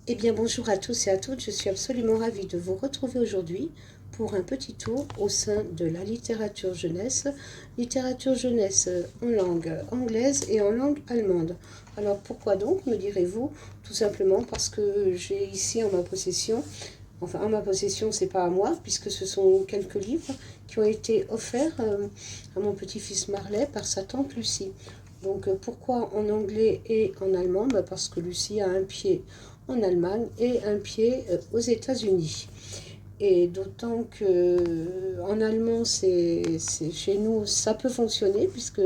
Eh bien bonjour à tous et à toutes, je suis absolument ravie de vous retrouver aujourd'hui pour un petit tour au sein de la littérature jeunesse en langue anglaise et en langue allemande. Alors pourquoi donc, me direz-vous? Tout simplement parce que j'ai ici en ma possession, enfin en ma possession c'est pas à moi, puisque ce sont quelques livres qui ont été offerts à mon petit-fils Marley par sa tante Lucie. Donc pourquoi en anglais et en allemand? Parce que Lucie a un pied en Allemagne et un pied aux États-Unis. Et d'autant que en allemand, chez nous, ça peut fonctionner puisque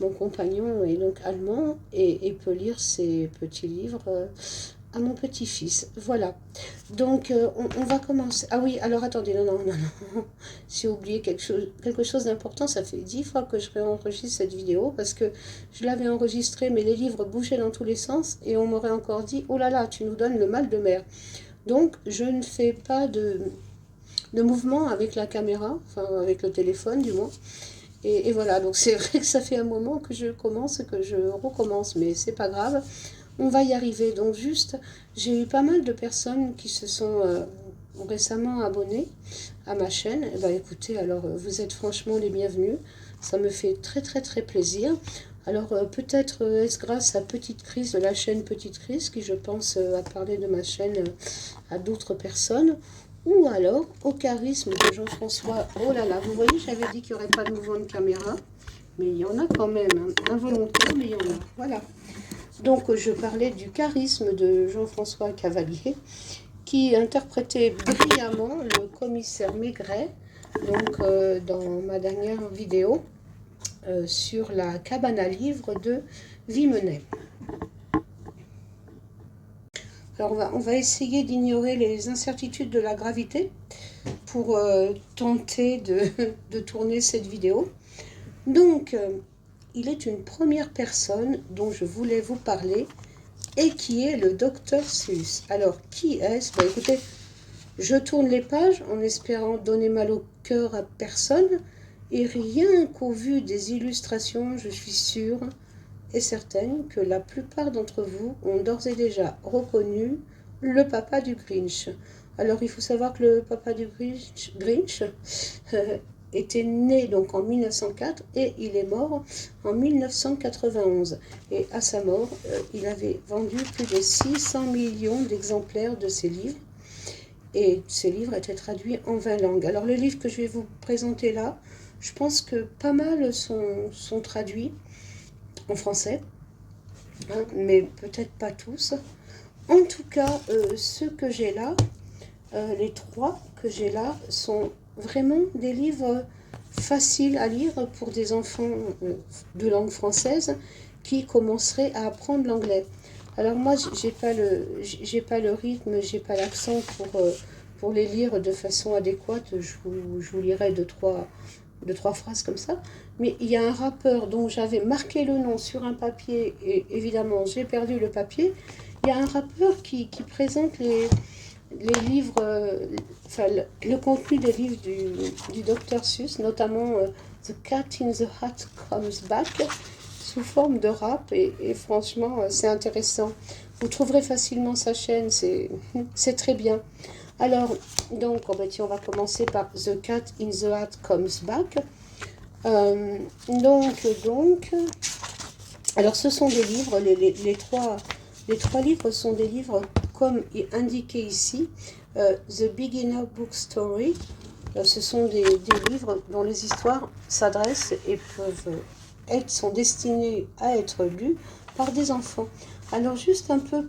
mon compagnon est donc allemand et peut lire ces petits livres à mon petit-fils. Voilà. Donc, on va commencer. Ah oui, alors attendez, non. J'ai oublié quelque chose d'important. Ça fait 10 fois que je réenregistre cette vidéo parce que je l'avais enregistrée, mais les livres bougeaient dans tous les sens et on m'aurait encore dit, oh là là, tu nous donnes le mal de mer. Donc, je ne fais pas de mouvement avec la caméra, enfin avec le téléphone du moins. Et voilà, donc c'est vrai que ça fait un moment que je commence, que je recommence, mais c'est pas grave. On va y arriver. Donc juste, j'ai eu pas mal de personnes qui se sont récemment abonnées à ma chaîne. Eh ben, écoutez, alors vous êtes franchement les bienvenus. Ça me fait très très très plaisir. Alors peut-être est-ce grâce à Petite Crise, de la chaîne Petite Crise, qui je pense a parlé de ma chaîne à d'autres personnes, ou alors au charisme de Jean-François. Oh là là, vous voyez, j'avais dit qu'il n'y aurait pas de mouvement de caméra, mais il y en a quand même, hein. Involontaire, mais il y en a. Voilà. Donc je parlais du charisme de Jean-François Cavalier, qui interprétait brillamment le commissaire Maigret, donc dans ma dernière vidéo sur la cabane à livres de Vimenet. Alors on va essayer d'ignorer les incertitudes de la gravité pour tenter de tourner cette vidéo. Donc il est une première personne dont je voulais vous parler et qui est le docteur Seuss. Alors, qui est-ce? Écoutez, je tourne les pages en espérant donner mal au cœur à personne, et rien qu'au vu des illustrations, je suis sûre et certaine que la plupart d'entre vous ont d'ores et déjà reconnu le papa du Grinch. Alors, il faut savoir que le papa du Grinch était né donc en 1904 et il est mort en 1991. Et à sa mort, il avait vendu plus de 600 millions d'exemplaires de ses livres. Et ces livres étaient traduits en 20 langues. Alors le livre que je vais vous présenter là, je pense que pas mal sont traduits en français, hein, mais peut-être pas tous. En tout cas, ceux que j'ai là, les trois que j'ai là, sont vraiment des livres faciles à lire pour des enfants de langue française qui commenceraient à apprendre l'anglais. Alors moi, j'ai pas le rythme, j'ai pas l'accent pour les lire de façon adéquate. Je vous lirai deux, trois phrases comme ça. Mais il y a un rappeur dont j'avais marqué le nom sur un papier et évidemment j'ai perdu le papier. Il y a un rappeur qui présente les livres, enfin le contenu des livres du Dr Seuss, notamment The Cat in the Hat Comes Back, sous forme de rap, et franchement c'est intéressant. Vous trouverez facilement sa chaîne, c'est très bien. Alors, donc, oh ben, tiens, on va commencer par The Cat in the Hat Comes Back. Donc, alors ce sont des livres, les trois livres sont des livres comme indiqué ici, The Beginner Book Story. Ce sont des livres dont les histoires s'adressent et sont destinées à être lues par des enfants. Alors juste un peu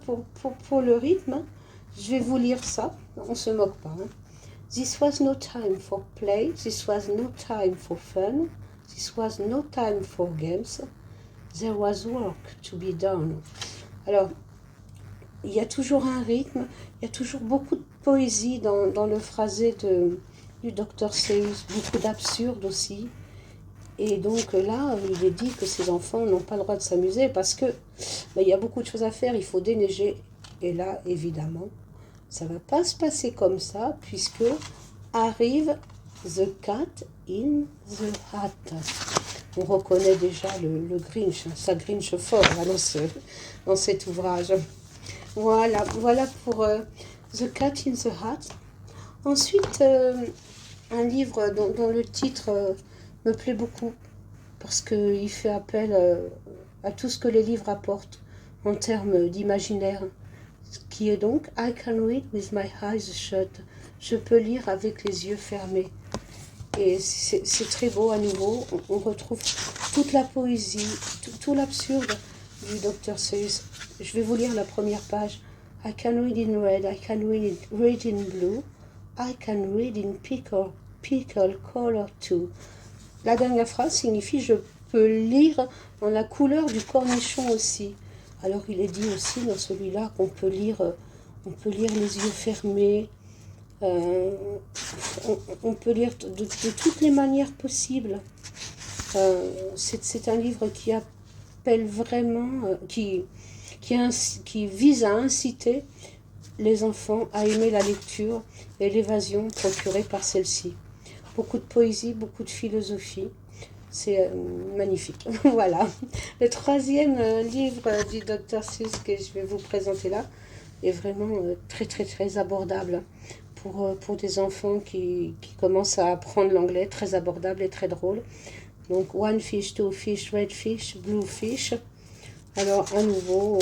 pour le rythme, je vais vous lire ça, on se moque pas. Hein. This was no time for play, this was no time for fun, this was no time for games, there was work to be done. Alors, il y a toujours un rythme, il y a toujours beaucoup de poésie dans le phrasé du Dr Seuss, beaucoup d'absurde aussi. Et donc là, il est dit que ces enfants n'ont pas le droit de s'amuser parce que il y a beaucoup de choses à faire, il faut déneiger. Et là, évidemment, ça ne va pas se passer comme ça puisque arrive The Cat in the Hat. On reconnaît déjà le Grinch, ça Grinch fort là, dans cet ouvrage. Voilà pour The Cat in the Hat. Ensuite, un livre dont le titre me plaît beaucoup, parce qu'il fait appel à tout ce que les livres apportent en termes d'imaginaire, qui est donc I can read with my eyes shut. Je peux lire avec les yeux fermés. Et c'est très beau à nouveau. On retrouve toute la poésie, tout l'absurde du Dr. Seuss. Je vais vous lire la première page. I can read in red, I can read in blue, I can read in pickle color too. La dernière phrase signifie je peux lire dans la couleur du cornichon aussi. Alors il est dit aussi dans celui-là qu'on peut lire les yeux fermés. On peut lire de toutes les manières possibles. C'est un livre qui appelle vraiment, qui vise à inciter les enfants à aimer la lecture et l'évasion procurée par celle-ci. Beaucoup de poésie, beaucoup de philosophie. C'est magnifique. Voilà. Le troisième livre du Dr. Seuss que je vais vous présenter là est vraiment très très très abordable pour des enfants qui commencent à apprendre l'anglais, très abordable et très drôle. Donc one fish, two fish, red fish, blue fish. Alors à nouveau,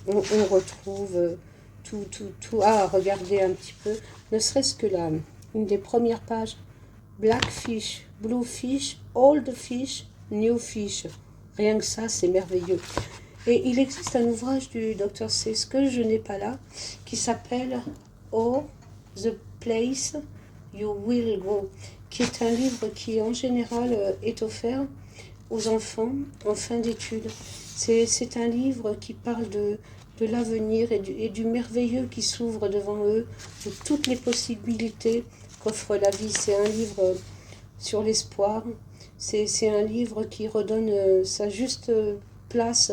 on retrouve tout à regarder un petit peu, ne serait-ce que une des premières pages. Black fish, blue fish, old fish, new fish. Rien que ça, c'est merveilleux. Et il existe un ouvrage du Dr. Seuss que je n'ai pas là, qui s'appelle Oh, the place you will go, qui est un livre qui en général est offert aux enfants en fin d'études. C'est un livre qui parle de l'avenir et du merveilleux qui s'ouvre devant eux, de toutes les possibilités qu'offre la vie. C'est un livre sur l'espoir, c'est un livre qui redonne sa juste place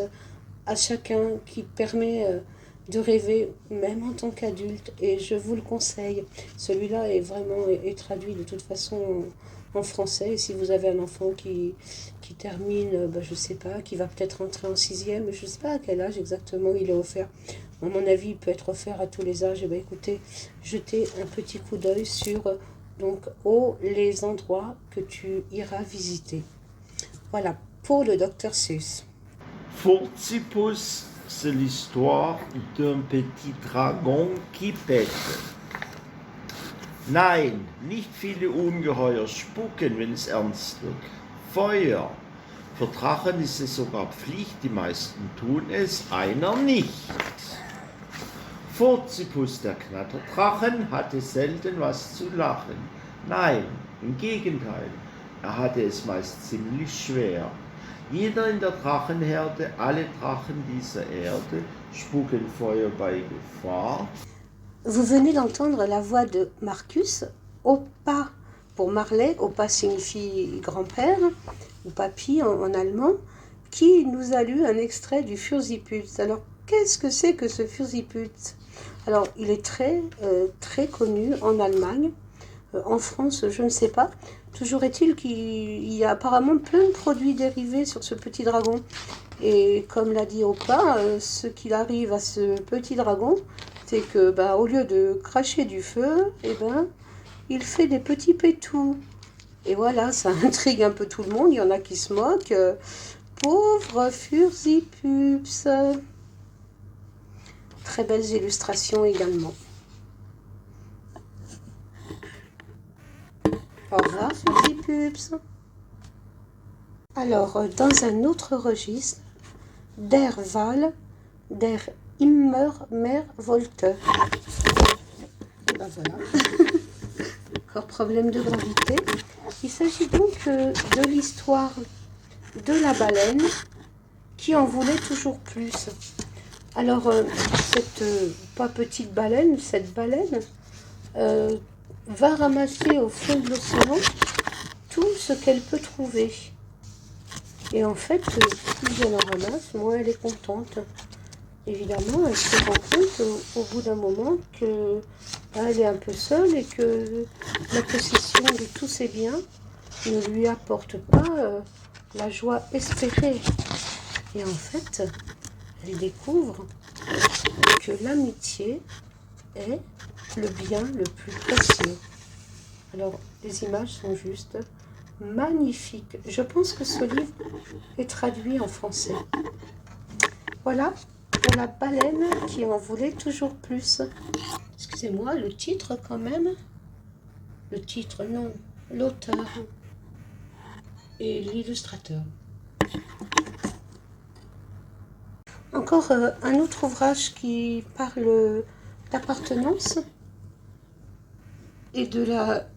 à chacun, qui permet de rêver même en tant qu'adulte, et je vous le conseille. Celui-là est traduit de toute façon en français, et si vous avez un enfant qui termine, je sais pas, qui va peut-être entrer en 6e, je sais pas à quel âge exactement il est offert. À mon avis, il peut être offert à tous les âges. Et écoutez, jetez un petit coup d'œil sur les endroits que tu iras visiter. Voilà pour le Dr. Seuss. Furtzipus, c'est l'histoire d'un petit dragon qui pète. Nein, nicht viele Ungeheuer spucken, wenn es ernst wird. Feuer. Für Drachen ist es sogar Pflicht, die meisten tun es, einer nicht. Furtzipus, der Knatterdrachen, hatte selten was zu lachen. Nein, im Gegenteil, er hatte es meist ziemlich schwer. Jeder in der Drachenherde, alle Drachen dieser Erde, spucken Feuer bei Gefahr. Vous venez d'entendre la voix de Marcus, Opa pour Marley, Opa signifie grand-père, ou papy en allemand, qui nous a lu un extrait du Fursiputz. Alors, qu'est-ce que c'est que ce Fursiputz? Alors, il est très connu en Allemagne. En France, je ne sais pas. Toujours est-il qu'il y a apparemment plein de produits dérivés sur ce petit dragon. Et comme l'a dit Opa, ce qu'il arrive à ce petit dragon, c'est que au lieu de cracher du feu, il fait des petits pétous. Et voilà, ça intrigue un peu tout le monde. Il y en a qui se moquent. Pauvre Fursiputz. Très belles illustrations également. Au revoir, Fursiputz. Alors, dans un autre registre, Der Wal, der immer mehr wollte. Voilà. Encore problème de gravité. Il s'agit donc de l'histoire de la baleine qui en voulait toujours plus. Alors, cette pas petite baleine, cette baleine va ramasser au fond de l'océan tout ce qu'elle peut trouver. Et en fait, plus elle en ramasse, moins elle est contente. Évidemment, elle se rend compte au bout d'un moment qu'elle est un peu seule et que la possession de tous ses biens ne lui apporte pas la joie espérée. Et en fait, elle découvre que l'amitié est le bien le plus précieux. Alors, les images sont juste magnifiques. Je pense que ce livre est traduit en français. Voilà pour la baleine qui en voulait toujours plus. Excusez-moi, le titre quand même. Le titre, non. L'auteur et l'illustrateur. Encore un autre ouvrage qui parle d'appartenance et de la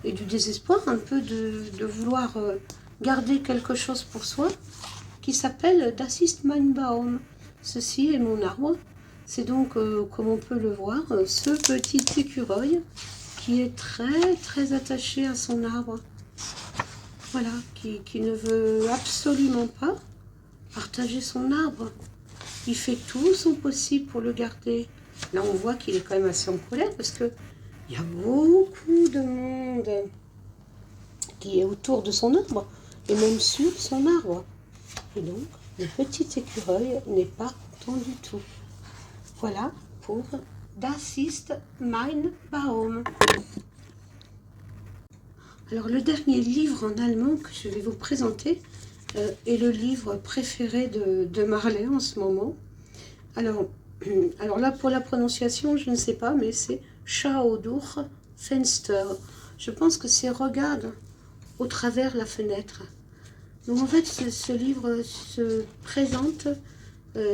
et du désespoir, un peu de vouloir garder quelque chose pour soi, qui s'appelle Das ist mein Baum. Ceci est mon arbre. C'est donc, comme on peut le voir, ce petit écureuil qui est très très attaché à son arbre. Voilà, qui ne veut absolument pas partager son arbre. Il fait tout son possible pour le garder. Là, on voit qu'il est quand même assez en colère parce que il y a beaucoup de monde qui est autour de son arbre et même sur son arbre. Et donc, le petit écureuil n'est pas content du tout. Voilà pour Das ist mein Baum. Alors, le dernier livre en allemand que je vais vous présenter est le livre préféré de Marley en ce moment. Alors là, pour la prononciation, je ne sais pas, mais c'est Schau durch Fenster. Je pense que c'est regarde au travers la fenêtre. Donc en fait, ce livre se présente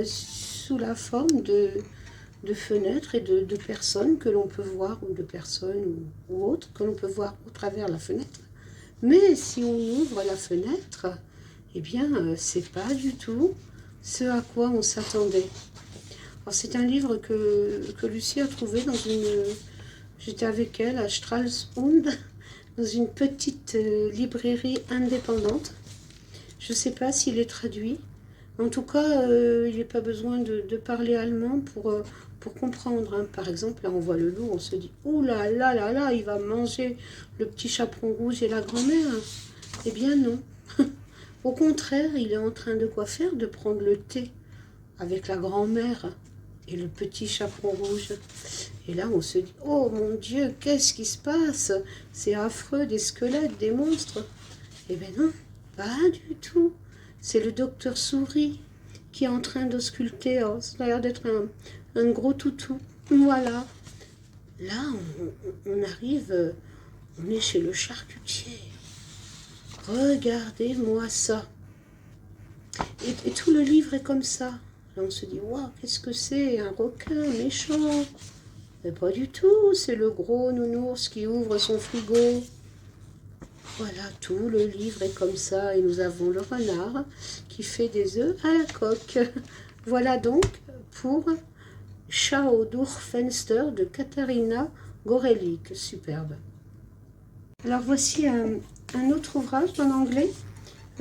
sous la forme de fenêtres et de personnes que l'on peut voir, ou de personnes ou autres, que l'on peut voir au travers la fenêtre. Mais si on ouvre la fenêtre, eh bien, c'est pas du tout ce à quoi on s'attendait. C'est un livre que Lucie a trouvé dans une... J'étais avec elle à Stralsund, dans une petite librairie indépendante. Je ne sais pas s'il est traduit. En tout cas, il n'est pas besoin de parler allemand pour comprendre. Hein. Par exemple, là, on voit le loup, on se dit « Ouh là là là là, il va manger le petit chaperon rouge et la grand-mère. » Eh bien non. Au contraire, il est en train de quoi faire? De prendre le thé avec la grand-mère et le petit chaperon rouge. Et là, on se dit, oh mon Dieu, qu'est-ce qui se passe? C'est affreux, des squelettes, des monstres. Eh bien non, pas du tout. C'est le docteur Souris qui est en train d'ausculter. Oh, ça a l'air d'être un gros toutou. Voilà. Là, on arrive, on est chez le charcutier. Regardez-moi ça. Et tout le livre est comme ça. Là, on se dit, waouh, qu'est-ce que c'est? Un requin méchant. Mais pas du tout, c'est le gros nounours qui ouvre son frigo. Voilà, tout le livre est comme ça. Et nous avons le renard qui fait des œufs à la coque. Voilà donc pour Schau durch Fenster de Katharina Gorelik. Superbe. Alors voici un autre ouvrage en anglais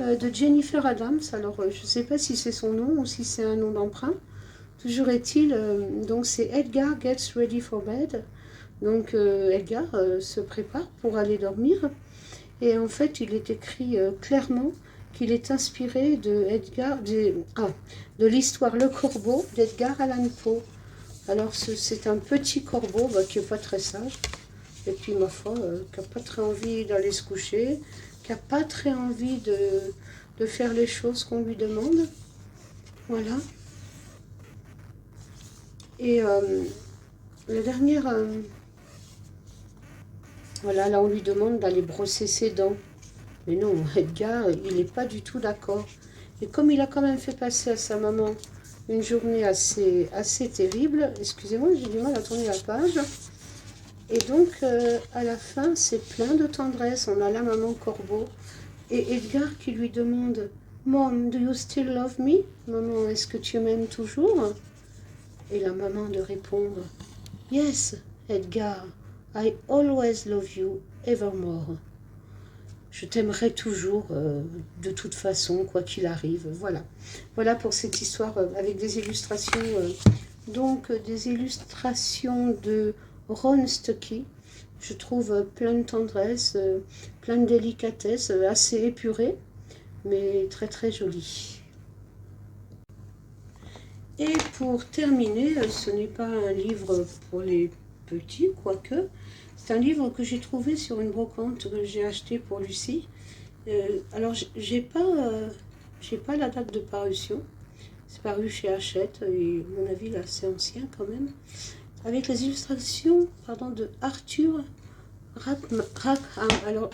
de Jennifer Adams. Alors je ne sais pas si c'est son nom ou si c'est un nom d'emprunt. Toujours est-il, donc c'est Edgar Gets Ready for Bed. Donc Edgar se prépare pour aller dormir. Et en fait, il est écrit clairement qu'il est inspiré de l'histoire Le Corbeau d'Edgar Allan Poe. Alors c'est un petit corbeau qui n'est pas très sage. Et puis ma foi, qui n'a pas très envie d'aller se coucher, qui n'a pas très envie de faire les choses qu'on lui demande. Voilà. Et la dernière, voilà, là on lui demande d'aller brosser ses dents. Mais non, Edgar, il n'est pas du tout d'accord. Et comme il a quand même fait passer à sa maman une journée assez terrible, excusez-moi, j'ai du mal à tourner la page. Et donc, à la fin, c'est plein de tendresse. On a la maman corbeau et Edgar qui lui demande « Mom, do you still love me ?» « Maman, est-ce que tu m'aimes toujours ?» Et la maman de répondre « Yes, Edgar, I always love you, evermore. » Je t'aimerai toujours, de toute façon, quoi qu'il arrive. Voilà. Voilà pour cette histoire avec des illustrations. Donc, des illustrations de Ron Stuckey. Je trouve plein de tendresse, plein de délicatesse, assez épurée, mais très très jolie. Et pour terminer, ce n'est pas un livre pour les petits, quoique. C'est un livre que j'ai trouvé sur une brocante que j'ai acheté pour Lucie. Alors, j'ai pas la date de parution. C'est paru chez Hachette, et à mon avis, là, c'est ancien quand même. Avec les illustrations, pardon, de Arthur Rackham. Alors,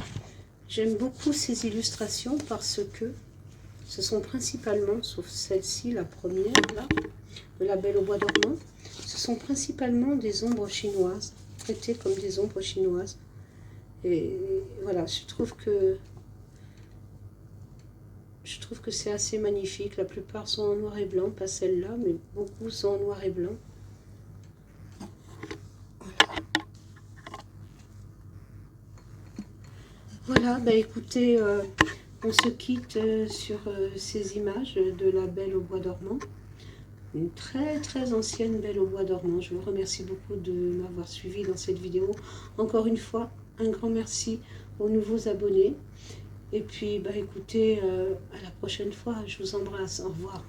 j'aime beaucoup ces illustrations parce que ce sont principalement, sauf celle-ci, la première, là, de La Belle au bois dormant, ce sont principalement des ombres chinoises, traitées comme des ombres chinoises. Et voilà, je trouve que c'est assez magnifique. La plupart sont en noir et blanc, pas celle-là, mais beaucoup sont en noir et blanc. Voilà, bah écoutez, on se quitte sur ces images de La Belle au bois dormant. Une très très ancienne Belle au bois dormant. Je vous remercie beaucoup de m'avoir suivi dans cette vidéo. Encore une fois, un grand merci aux nouveaux abonnés. Et puis, bah écoutez, à la prochaine fois. Je vous embrasse. Au revoir.